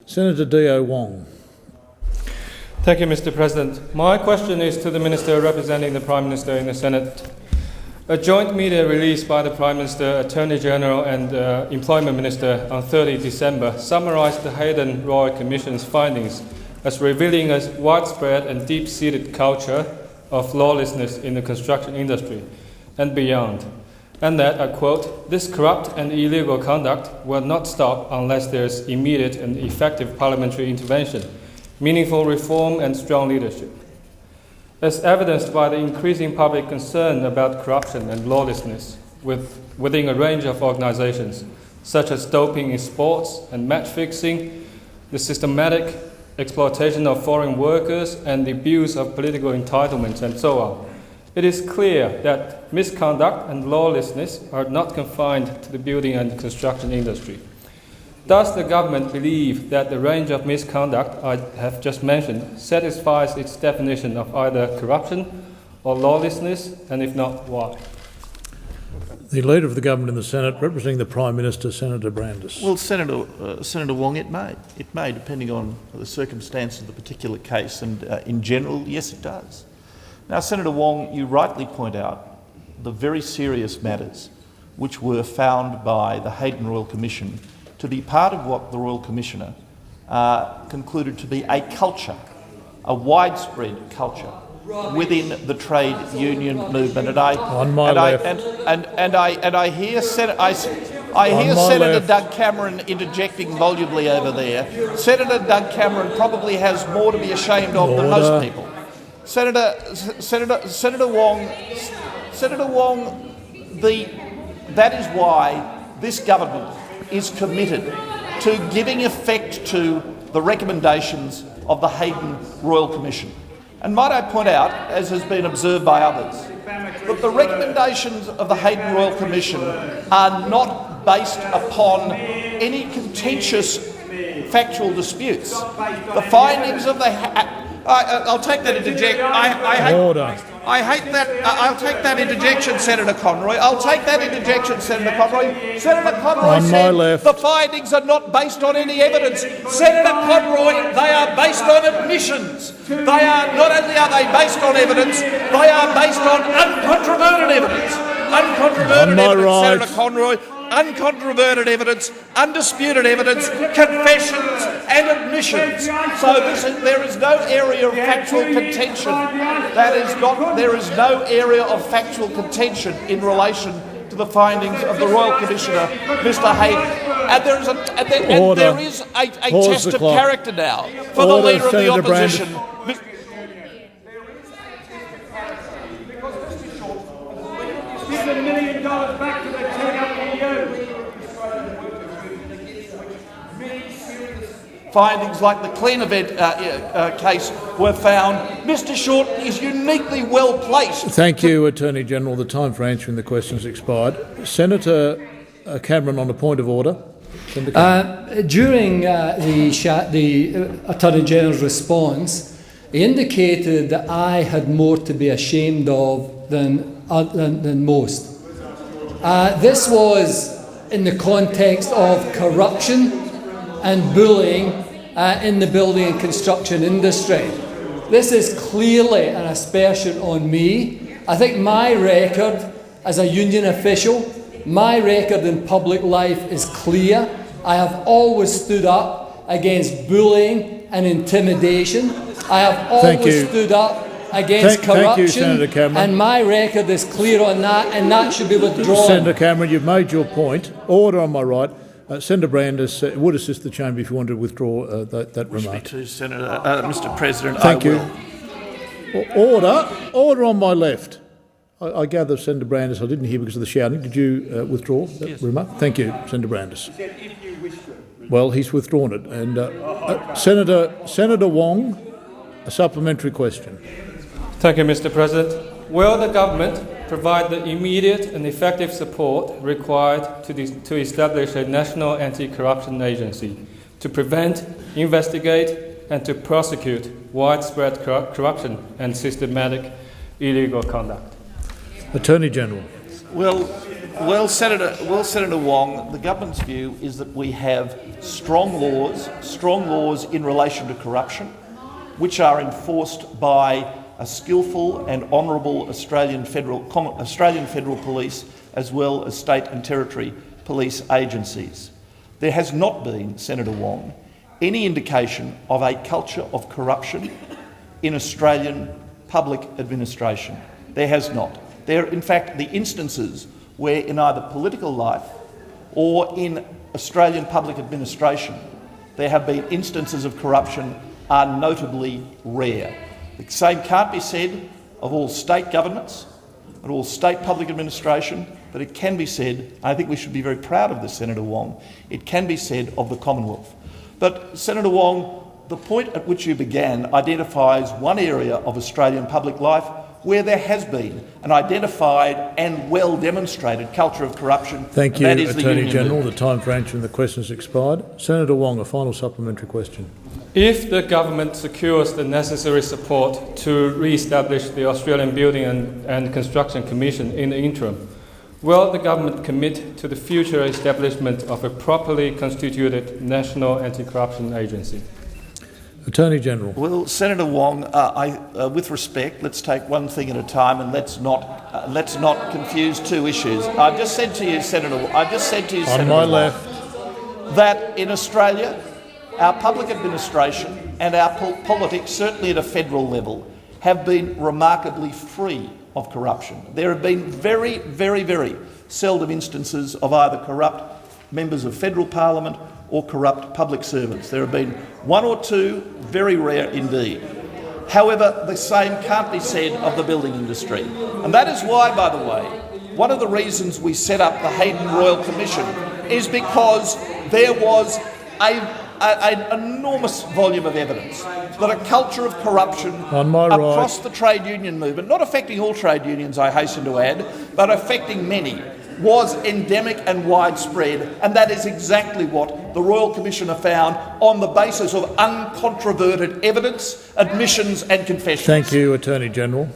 Senator Dio Wang. Thank you, Mr. President. My question is to the Minister representing the Prime Minister in the Senate. A joint media release by the Prime Minister, Attorney General and Employment Minister on 30 December summarised the Hayden Royal Commission's findings as revealing a widespread and deep-seated culture of lawlessness in the construction industry and beyond, and that, I quote, "This corrupt and illegal conduct will not stop unless there is immediate and effective parliamentary intervention, meaningful reform and strong leadership." As evidenced by the increasing public concern about corruption and lawlessness within a range of organizations, such as doping in sports and match fixing, the systematic exploitation of foreign workers and the abuse of political entitlements and so on, it is clear that misconduct and lawlessness are not confined to the building and construction industry. Does the government believe that the range of misconduct I have just mentioned satisfies its definition of either corruption or lawlessness, and if not, why? The Leader of the Government in the Senate, representing the Prime Minister, Senator Brandis. Well, Senator Wong, it may, depending on the circumstance of the particular case, and in general, yes, it does. Now, Senator Wong, you rightly point out the very serious matters which were found by the Hayden Royal Commission to be part of what the Royal Commissioner concluded to be a culture, a widespread culture within the trade union movement. And I hear Senator Doug Cameron interjecting volubly over there. Senator Doug Cameron probably has more to be ashamed of than most people. Senator Wong, that is why this government is committed to giving effect to the recommendations of the Hayden Royal Commission. And might I point out, as has been observed by others, that the recommendations of the Hayden Royal Commission are not based upon any contentious factual disputes. The findings of the... I'll take that interjection. I hate that. I'll take that interjection, Senator Conroy. I'll take that interjection, Senator Conroy. Senator Conroy said the findings are not based on any evidence. Senator Conroy, they are based on admissions. They are not only are they based on evidence, they are based on uncontroverted evidence. Uncontroverted evidence, Senator Conroy. Uncontroverted evidence, undisputed evidence, confessions and admissions. So there is no area of factual contention. There is no area of factual contention in relation to the findings of the Royal Commissioner, Mr. Hayden. And there is a test of character now for the Leader of the Opposition. Give $1 million back to the Findings like the Clean Event case were found. Mr. Shorten is uniquely well placed. Thank you, Attorney General. The time for answering the questions expired. Senator Cameron on a point of order. During the Attorney General's response, he indicated that I had more to be ashamed of than most. This was in the context of corruption and bullying in the building and construction industry. This is clearly an aspersion on me. I think my record as a union official, my record in public life is clear. I have always stood up against bullying and intimidation. I have always stood up against corruption. Thank you, Senator Cameron. And my record is clear on that, and that should be withdrawn. Senator Cameron, you've made your point. Order on my right. Senator Brandis would assist the chamber if you want to withdraw that remark. Me too, Senator. Mr. President, Thank you. Order on my left. I gather, Senator Brandis, I didn't hear because of the shouting. Did you withdraw that remark? Thank you, Senator Brandis. Well, he's withdrawn it. And Senator Wong, a supplementary question. Thank you, Mr. President. Will the government provide the immediate and effective support required to establish a national anti-corruption agency to prevent, investigate and to prosecute widespread corruption and systematic illegal conduct? Attorney General. Well, Well, Senator Wong, the government's view is that we have strong laws in relation to corruption, which are enforced by a skillful and honourable Australian Federal Police, as well as state and territory police agencies. There has not been, Senator Wong, any indication of a culture of corruption in Australian public administration. There has not. There, in fact, the instances where in either political life or in Australian public administration there have been instances of corruption are notably rare. The same can't be said of all state governments and all state public administration, but it can be said, and I think we should be very proud of this, Senator Wong, it can be said of the Commonwealth. But, Senator Wong, the point at which you began identifies one area of Australian public life where there has been an identified and well demonstrated culture of corruption. Thank you, Attorney General. The time for answering the question has expired. Senator Wong, a final supplementary question. If the government secures the necessary support to re-establish the Australian Building and Construction Commission in the interim, will the government commit to the future establishment of a properly constituted National Anti-Corruption Agency? Attorney General. Well, Senator Wong, with respect, let's take one thing at a time and let's not confuse two issues. I've just said to you, Senator. On my left. That in Australia, our public administration and our politics, certainly at a federal level, have been remarkably free of corruption. There have been very, very, very seldom instances of either corrupt members of federal parliament or corrupt public servants. There have been one or two, very rare indeed. However, the same can't be said of the building industry. And that is why, by the way, one of the reasons we set up the Hayden Royal Commission is because there was an enormous volume of evidence that a culture of corruption across the trade union movement, not affecting all trade unions, I hasten to add, but affecting many, was endemic and widespread, and that is exactly what the Royal Commissioner found on the basis of uncontroverted evidence, admissions and confessions. Thank you, Attorney General.